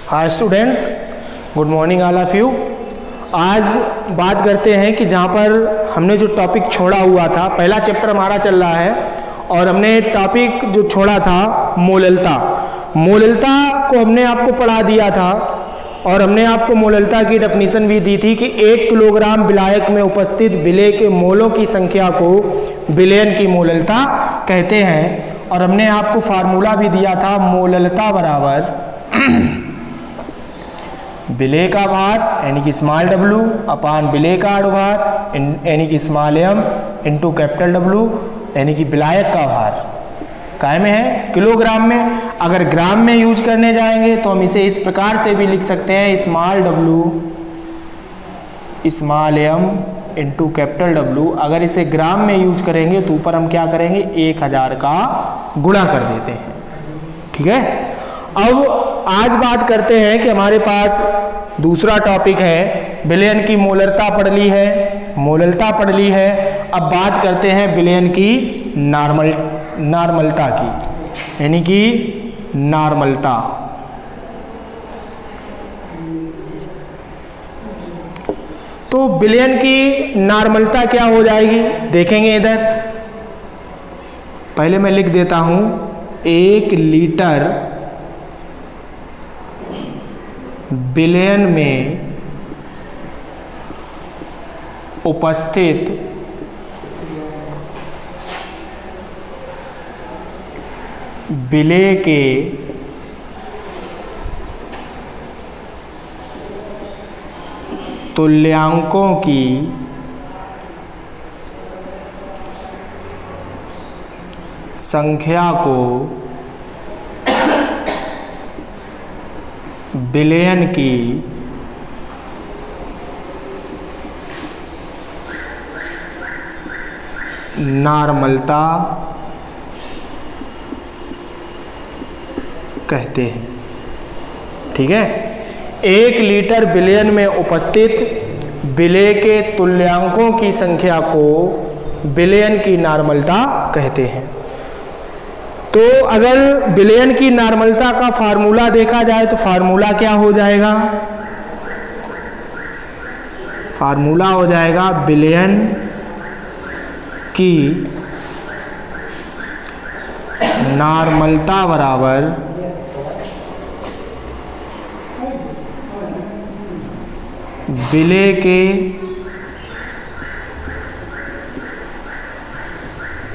Hi students, good morning all of you. आज बात करते हैं कि जहाँ पर हमने जो टॉपिक छोड़ा हुआ था, पहला चैप्टर हमारा चल रहा है और हमने टॉपिक जो छोड़ा था मोललता को हमने आपको पढ़ा दिया था और हमने आपको मोललता की डेफिनेशन भी दी थी कि 1 किलोग्राम विलायक में उपस्थित विलेय के मोलों की संख्या को विलयन की मोललता कहते हैं। और हमने आपको फार्मूला भी दिया था, मोललता बराबर विलेय का भार यानी कि स्मॉल w अपान विलेय का भार यानी कि small m into capital W यानी कि विलायक का भार काय में है, किलोग्राम में। अगर ग्राम में यूज करने जाएंगे तो हम इसे इस प्रकार से भी लिख सकते हैं, small w small m into capital W। अगर इसे ग्राम में यूज करेंगे तो ऊपर हम क्या करेंगे, 1000 का गुणा कर देते हैं। ठीक है, अब आज बात करते हैं कि हमारे पास दूसरा टॉपिक है, विलयन की मोलरता पढ़ ली है, मोललता पढ़ ली है। अब बात करते हैं विलयन की नॉर्मलता की, यानी कि नॉर्मलता। तो विलयन की नॉर्मलता क्या हो जाएगी देखेंगे इधर। पहले मैं लिख देता हूं, 1 लीटर विलयन में उपस्थित विलेय के तुल्यांकों की संख्या को विलयन की नॉर्मलता कहते हैं। ठीक है, 1 लीटर विलयन में उपस्थित विलेय के तुल्यांकों की संख्या को विलयन की नॉर्मलता कहते हैं। तो अगर विलयन की नॉर्मलता का फार्मूला देखा जाए तो फार्मूला क्या हो जाएगा, फार्मूला हो जाएगा विलयन की नॉर्मलता बराबर विलेय के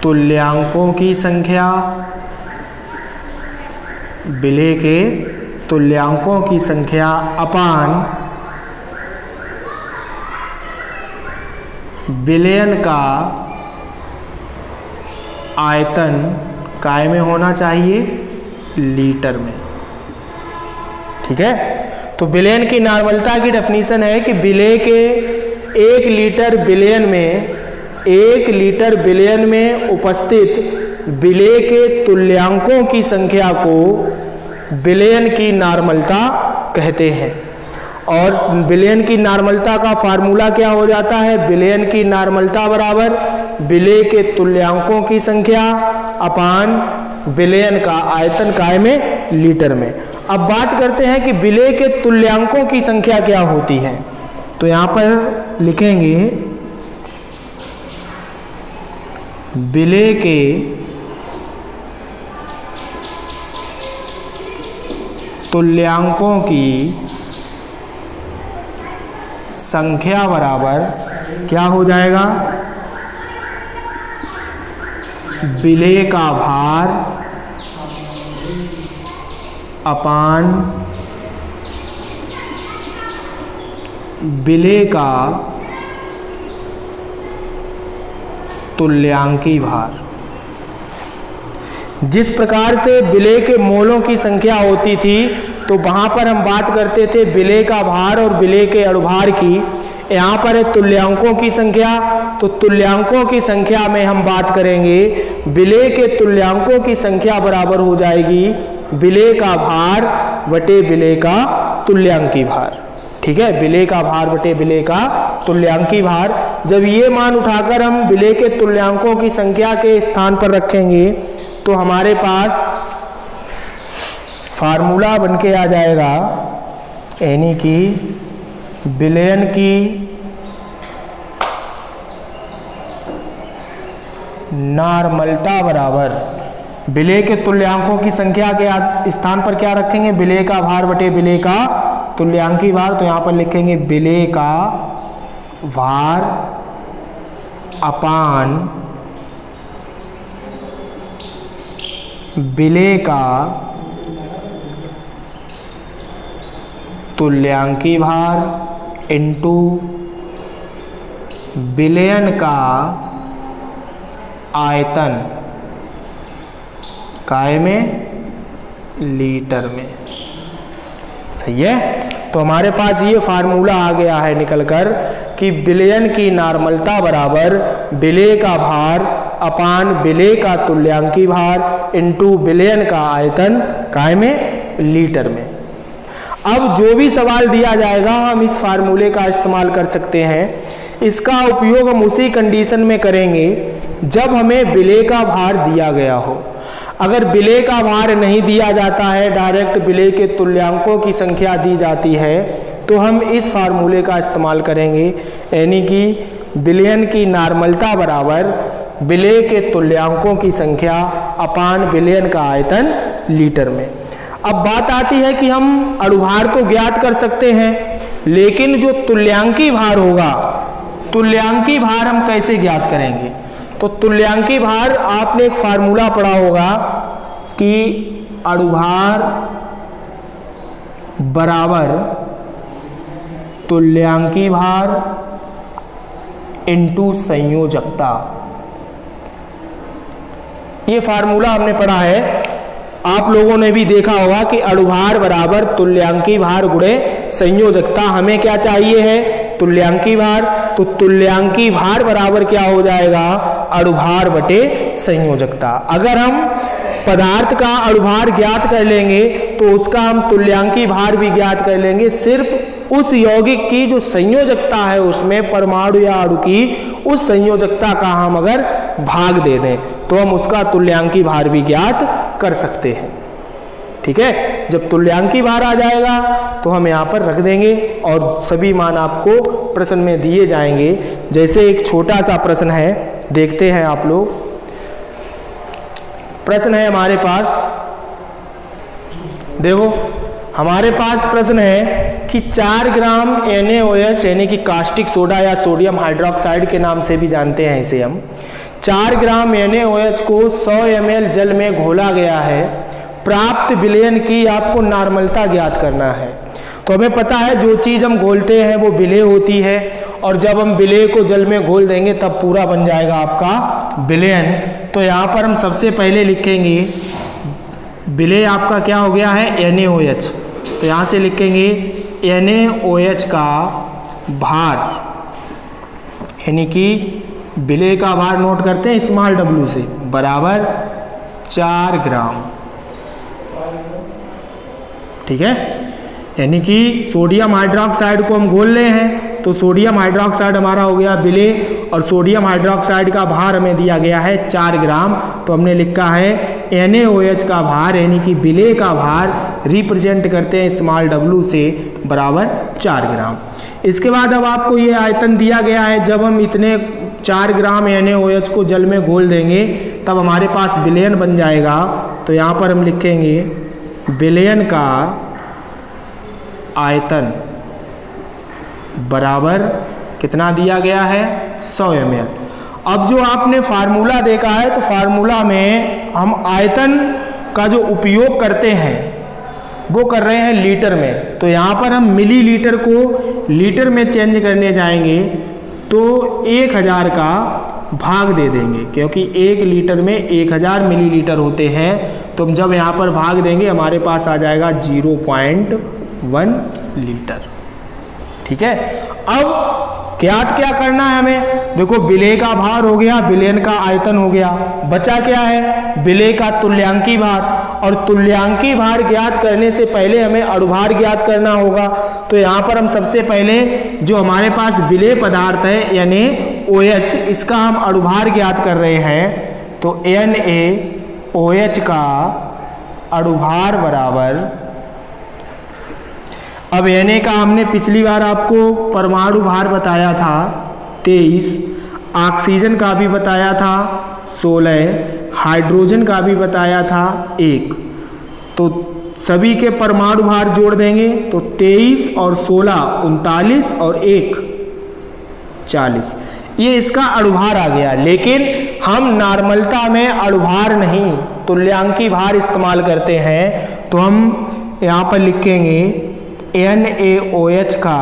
तुल्यांकों की संख्या, विलेय के तुल्यांकों की संख्या अपान विलयन का आयतन काय में होना चाहिए, लीटर में। ठीक है, तो विलयन की नॉर्मलता की डेफिनेशन है कि विलेय के 1 लीटर विलयन में 1 लीटर विलयन में उपस्थित विलेय के तुल्यांकों की संख्या को विलयन की नॉर्मलता कहते हैं। और विलयन की नॉर्मलता का फार्मूला क्या हो जाता है, विलयन की नॉर्मलता बराबर विलेय के तुल्यांकों की संख्या अपान विलयन का आयतन काय में, लीटर में। अब बात करते हैं कि विलेय के तुल्यांकों की संख्या क्या होती है। तो यहां पर लिखेंगे विलेय के तुल्यांकों की संख्या बराबर क्या हो जाएगा, विलेय का भार अपान विलेय का तुल्यांकी भार। जिस प्रकार से विलेय के मोलों की संख्या होती थी तो वहां पर हम बात करते थे विलेय का भार और विलेय के अणुभार की। यहाँ पर है तुल्यांकों की संख्या, तो तुल्यांकों की संख्या में हम बात करेंगे विलेय के तुल्यांकों की संख्या बराबर हो जाएगी विलेय का भार बटे विलेय का तुल्यांकी भार। ठीक है, विलेय का भार बटे विलेय का तुल्यांकी भार। जब ये मान उठाकर हम विलेय के तुल्यांकों की संख्या के स्थान पर रखेंगे तो हमारे पास फार्मूला बनके आ जाएगा यानी कि विलयन की नॉर्मलता बराबर विलेय के तुल्यांकों की संख्या के स्थान पर क्या रखेंगे, विलेय का भार बटे विलेय का तुल्यांकी भार। तो यहां पर लिखेंगे विलेय का भार अपान विलेय का तुल्यांकी भार इंटू विलयन का आयतन काय में, लीटर में। सही है। तो हमारे पास ये फार्मूला आ गया है निकलकर कि विलयन की नॉर्मलता बराबर विलेय का भार अपान विलेय का तुल्यांकी भार इंटू विलयन का आयतन काय में, लीटर में। अब जो भी सवाल दिया जाएगा हम इस फार्मूले का इस्तेमाल कर सकते हैं। इसका उपयोग हम उसी कंडीशन में करेंगे जब हमें विलेय का भार दिया गया हो। अगर विलेय का भार नहीं दिया जाता है, डायरेक्ट विलेय के तुल्यांकों की संख्या दी जाती है, तो हम इस फार्मूले का इस्तेमाल करेंगे, यानी कि विलयन की नॉर्मलता बराबर विलेय के तुल्यांकों की संख्या अपान विलयन का आयतन लीटर में। अब बात आती है कि हम अणुभार तो ज्ञात कर सकते हैं, लेकिन जो तुल्यांकी भार होगा, तुल्यांकी भार हम कैसे ज्ञात करेंगे। तो तुल्यांकी भार आपने एक फार्मूला पढ़ा होगा कि अणुभार बराबर तुल्यांकी भार इंटू संयोजकता। ये फार्मूला हमने पढ़ा है, आप लोगों ने भी देखा होगा कि अणुभार बराबर तुल्यांकी भार गुणे संयोजकता। हमें क्या चाहिए है, तुल्यांकी भार। तो तुल्यांकी भार बराबर क्या हो जाएगा, अणुभार बटे संयोजकता। अगर हम पदार्थ का अणुभार ज्ञात कर लेंगे तो उसका हम तुल्यांकी भार भी ज्ञात कर लेंगे। सिर्फ उस यौगिक की जो संयोजकता है उसमें परमाणु या अणु की उस संयोजकता का हम अगर भाग दे दें तो हम उसका तुल्यांकी भार भी ज्ञात कर सकते हैं। ठीक है। जब तुल्यांकी भार आ जाएगा तो हम यहाँ पर रख देंगे और सभी मान आपको प्रश्न में दिए जाएंगे। जैसे एक छोटा सा प्रश्न है, देखते हैं आप लोग। प्रश्न है हमारे पास, देखो हमारे पास प्रश्न है कि 4 ग्राम NaOH यानी कि कास्टिक सोडा या सोडियम हाइड्रोक्साइड के नाम से भी जानते हैं इसे हम, 4 ग्राम NaOH को 100 ml जल में घोला गया है। प्राप्त विलयन की आपको नॉर्मलता ज्ञात करना है। तो हमें पता है जो चीज़ हम घोलते हैं वो विलेय होती है, और जब हम विलेय को जल में घोल देंगे तब पूरा बन जाएगा आपका विलयन। तो यहाँ पर हम सबसे पहले लिखेंगे विलेय आपका क्या हो गया है, NaOH। तो यहाँ से लिखेंगे NaOH का भार, यानी कि विलेय का भार नोट करते हैं स्मॉल w से, बराबर 4 ग्राम। ठीक है। यानी कि सोडियम हाइड्रोक्साइड को हम घोल रहे हैं तो सोडियम हाइड्रोक्साइड हमारा हो गया विलेय, और सोडियम हाइड्रोक्साइड का भार हमें दिया गया है 4 ग्राम। तो हमने लिखा है NaOH का भार यानी कि विलेय का भार रिप्रेजेंट करते हैं स्मॉल w से, बराबर 4 ग्राम। इसके बाद अब आपको ये आयतन दिया गया है, जब हम इतने 4 ग्राम NaOH को जल में घोल देंगे तब हमारे पास विलयन बन जाएगा। तो यहाँ पर हम लिखेंगे विलयन का आयतन बराबर कितना दिया गया है, 100 ml। अब जो आपने फार्मूला देखा है तो फार्मूला में हम आयतन का जो उपयोग करते हैं वो कर रहे हैं लीटर में। तो यहाँ पर हम मिलीलीटर को लीटर में चेंज करने जाएंगे तो 1000 का भाग दे देंगे, क्योंकि 1 लीटर में 1000 मिलीलीटर होते हैं। तो हम जब यहाँ पर भाग देंगे हमारे पास आ जाएगा 0.1 लीटर। ठीक है। अब ज्ञात क्या करना है हमें, देखो विलेय का भार हो गया, विलयन का आयतन हो गया, बचा क्या है, विलेय का तुल्यांकी भार। और तुल्यांकी भार ज्ञात करने से पहले हमें अणुभार ज्ञात करना होगा। तो यहाँ पर हम सबसे पहले जो हमारे पास विलेय पदार्थ है NaOH, इसका हम अणुभार ज्ञात कर रहे हैं। तो NaOH का अणुभार बराबर अब Na का हमने पिछली बार आपको परमाणु भार बताया था 23, ऑक्सीजन का भी बताया था 16, हाइड्रोजन का भी बताया था 1। तो सभी के परमाणु भार जोड़ देंगे तो 23 और 16 39 और 1 40, ये इसका अणुभार आ गया। लेकिन हम नॉर्मलता में अणुभार नहीं तुल्यांकी भार इस्तेमाल करते हैं, तो हम यहाँ पर लिखेंगे NaOH का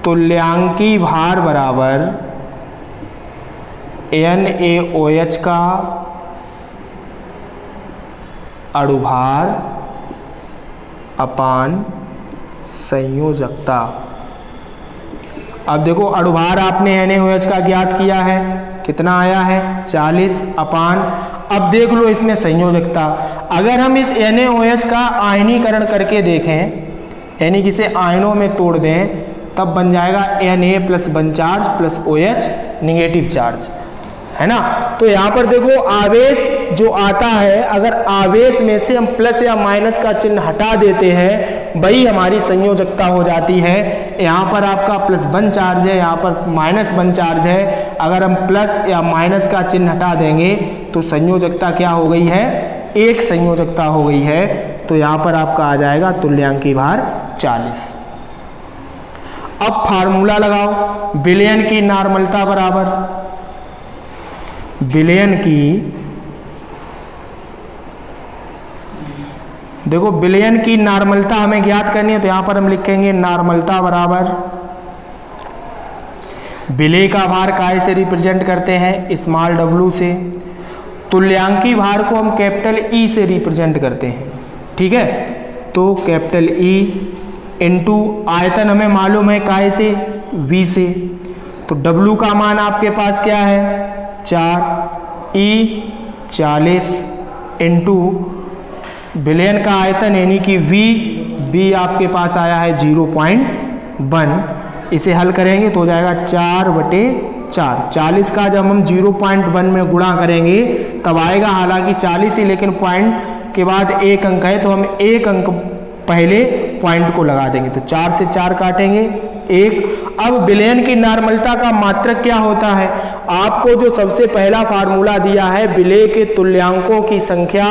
तुल्यांकी भार बराबर NaOH का अणुभार अपान संयोजकता। अब देखो अणुभार आपने NaOH का ज्ञात किया है, कितना आया है 40 अपान, अब देख लो इसमें संयोजकता। अगर हम इस NaOH का आयनीकरण करके देखें, यानी कि इसे आयनों में तोड़ दें, तब बन जाएगा Na plus one charge plus OH negative charge, है ना। तो यहाँ पर देखो आवेश जो आता है, अगर आवेश में से हम प्लस या माइनस का चिन्ह हटा देते हैं, वही हमारी संयोजकता हो जाती है। यहाँ पर आपका प्लस वन चार्ज है, यहाँ पर माइनस वन चार्ज है, अगर हम प्लस या माइनस का चिन्ह हटा देंगे तो संयोजकता क्या हो गई है, एक संयोजकता हो गई है। तो यहाँ पर आपका आ जाएगा तुल्यांकी भार 40। अब फार्मूला लगाओ, विलयन की नॉर्मलता बराबर विलयन की, देखो विलयन की नॉर्मलता हमें ज्ञात करनी है, तो यहां पर हम लिखेंगे नॉर्मलता बराबर विलेय का भार काय से रिप्रेजेंट करते हैं, स्मॉल w से, तुल्यांकी भार को हम कैपिटल E से रिप्रेजेंट करते हैं, ठीक है। तो कैपिटल E इंटू आयतन हमें मालूम है काय से, V से, तो W का मान आपके पास क्या है 4, E 40 इंटू विलयन का आयतन यानी कि V आपके पास आया है 0.1, इसे हल करेंगे तो हो जाएगा 4/4। 40 का जब हम 0.1 में गुणा करेंगे तब आएगा, हालांकि 40 ही, लेकिन पॉइंट के बाद एक अंक है तो हम एक अंक पहले पॉइंट को लगा देंगे, तो 4 से 4 काटेंगे 1। अब विलयन की नॉर्मलता का मात्रक क्या होता है, आपको जो सबसे पहला फार्मूला दिया है विलेय के तुल्यांकों की संख्या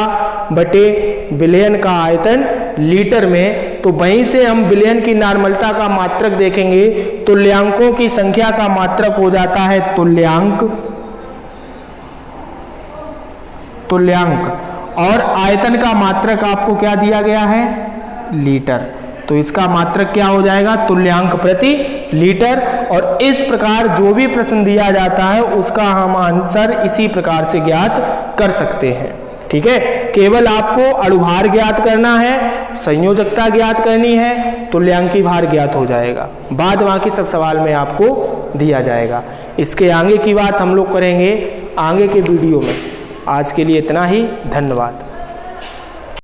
बटे विलयन का आयतन लीटर में, तो वहीं से हम विलयन की नॉर्मलता का मात्रक देखेंगे। तुल्यांकों की संख्या का मात्रक हो जाता है तुल्यांक, और आयतन का मात्रक आपको क्या दिया गया है, लीटर, तो इसका मात्रक क्या हो जाएगा, तुल्यांक प्रति लीटर। और इस प्रकार जो भी प्रश्न दिया जाता है उसका हम आंसर इसी प्रकार से ज्ञात कर सकते हैं, ठीक है। केवल आपको अणुभार ज्ञात करना है, संयोजकता ज्ञात करनी है, तुल्यांकी भार ज्ञात हो जाएगा, बाद बाकी सब सवाल में आपको दिया जाएगा। इसके आगे की बात हम लोग करेंगे आगे के वीडियो में। आज के लिए इतना ही, धन्यवाद।